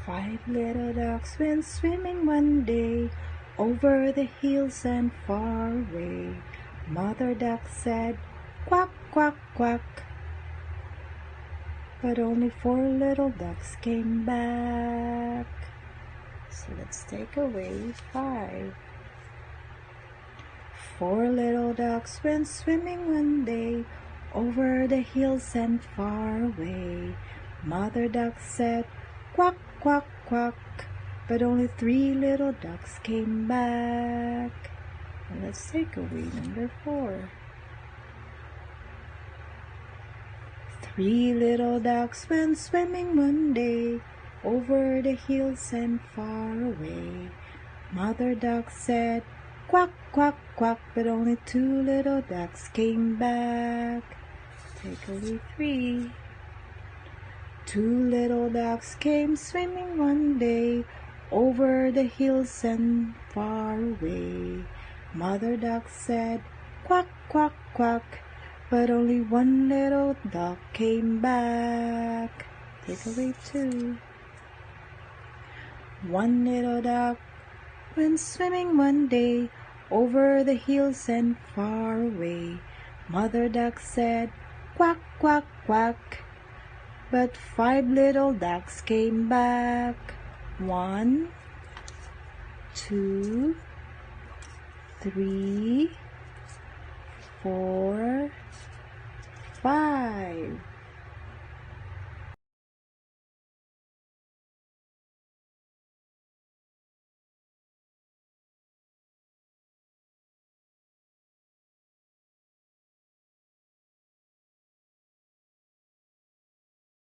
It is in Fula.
Five little ducks went swimming one day over the hills and far away. Mother duck said, "Quack, quack, quack." But only four little ducks came back. So let's take away five. Four little ducks went swimming one day over the hills and far away. Mother duck said, "Quack, quack, quack." But only three little ducks came back. And let's take away number four. Three little ducks went swimming one day over the hills and far away. Mother duck said, "Quack, quack, quack." But only two little ducks came back. Take away three. Two little ducks came swimming one day over the hills and far away. Mother duck said, "Quack, quack, quack." But only one little duck came back. Take away two. One little duck went swimming one day over the hills and far away. Mother duck said, "Quack, quack, quack." But five little ducks came back. 1, 2, 3, 4, 5.